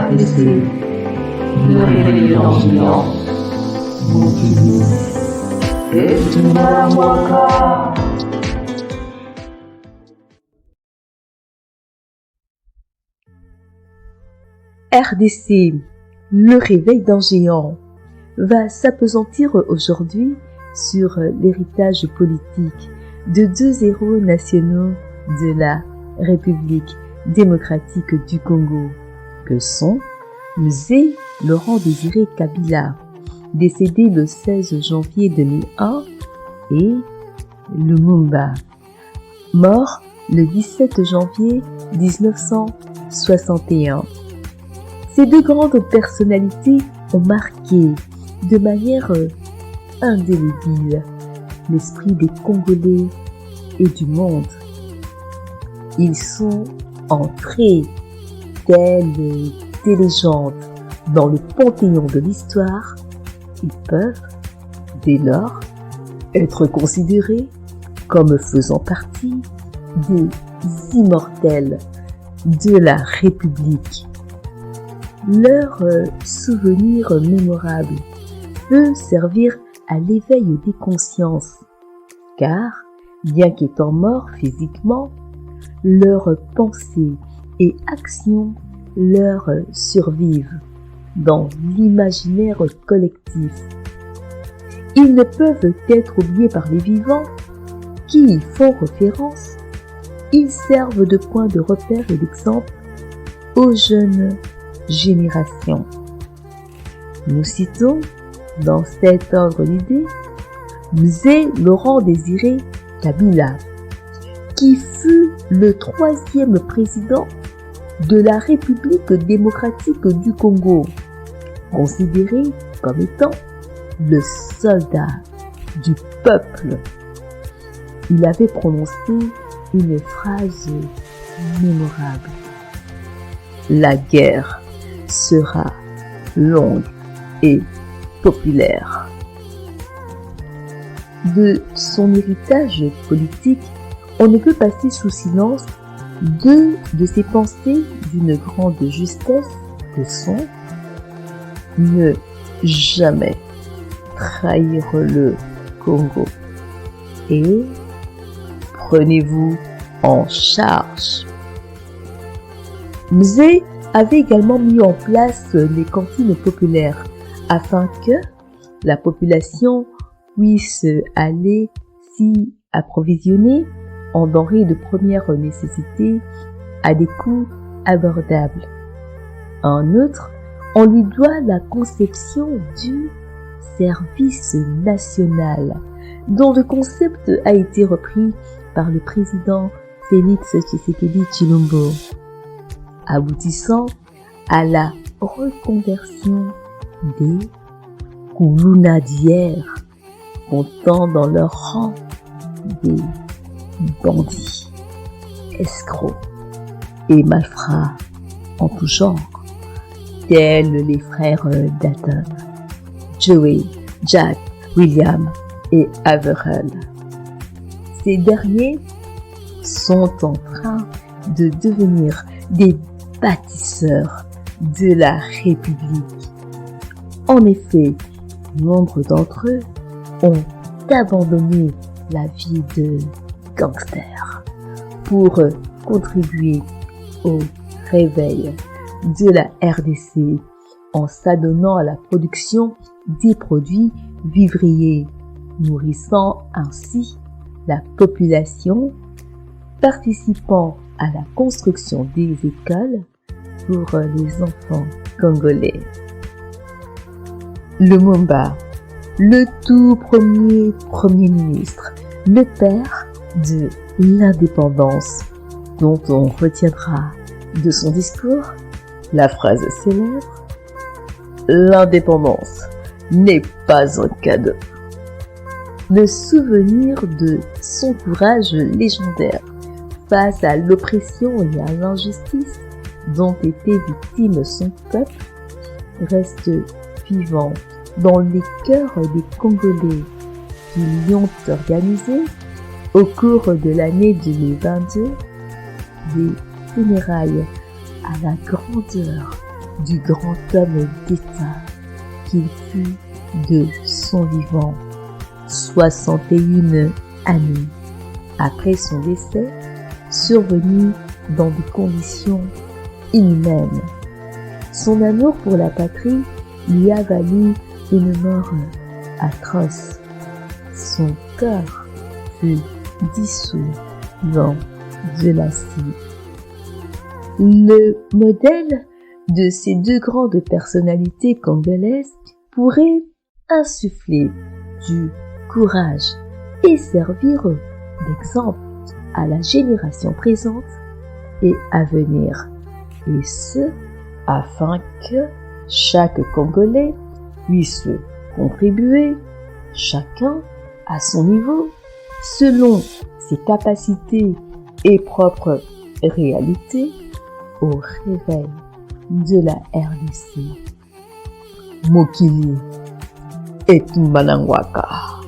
RDC, le réveil d'Angélian. Montez-nous, et tout la moika. RDC, le réveil d'un géant, va s'appesantir aujourd'hui sur l'héritage politique de deux héros nationaux de la République démocratique du Congo, que sont Mzee Laurent Désiré Kabila, décédé le 16 janvier 2001, et Lumumba, mort le 17 janvier 1961. Ces deux grandes personnalités ont marqué de manière indélébile l'esprit des Congolais et du monde. Ils sont entrés tels des légendes dans le panthéon de l'histoire. Ils peuvent, dès lors, être considérés comme faisant partie des immortels de la République. Leur souvenir mémorable peut servir à l'éveil des consciences, car, bien qu'étant morts physiquement, leurs pensées et actions leur survivent dans l'imaginaire collectif. Ils ne peuvent être oubliés par les vivants qui y font référence. Ils servent de point de repère et d'exemple aux jeunes générations. Nous citons, dans cet ordre d'idées, Mzee Laurent Désiré Kabila, qui fut le 3e président de la République démocratique du Congo, considéré comme étant le soldat du peuple. Il avait prononcé une phrase mémorable: la guerre sera longue et populaire. De son héritage politique, on ne peut passer sous silence deux de ses pensées d'une grande justesse que sont: ne jamais trahir le Congo et prenez-vous en charge. Mzee avait également mis en place les cantines populaires afin que la population puisse aller s'y approvisionner en denrées de première nécessité à des coûts abordables. En outre, on lui doit la conception du service national, dont le concept a été repris par le président Félix Tshisekedi Tshilombo, aboutissant à la reconversion des Kuluna d'hier, comptant dans leur rang des bandits, escrocs et malfrats en tout genre, tels les frères Dalton, Joey, Jack, William et Averell. Ces derniers sont en train de devenir des bâtisseurs de la République. En effet, nombre d'entre eux ont abandonné la vie de gangster pour contribuer au réveil de la RDC en s'adonnant à la production des produits vivriers, nourrissant ainsi la population, participant à la construction des écoles pour les enfants congolais. Lumumba, le tout premier ministre, le père de l'indépendance, dont on retiendra de son discours la phrase célèbre: l'indépendance n'est pas un cadeau. Le souvenir de son courage légendaire face à l'oppression et à l'injustice dont était victime son peuple reste vivant dans les cœurs des Congolais qui lui ont organisé, au cours de l'année 2022, des funérailles à la grandeur du grand homme d'État qu'il fut de son vivant. 61 années après son décès, survenu dans des conditions inhumaines. Son amour pour la patrie lui a valu une mort atroce. Son cœur fut dissous dans de l'acide. Le modèle de ces deux grandes personnalités congolaises pourrait insuffler du courage et servir d'exemple à la génération présente et à venir, et ce, afin que chaque Congolais puisse contribuer, chacun à son niveau, selon ses capacités et propres réalités, au réveil de la RDC. Mokili et Tumbanangwaka.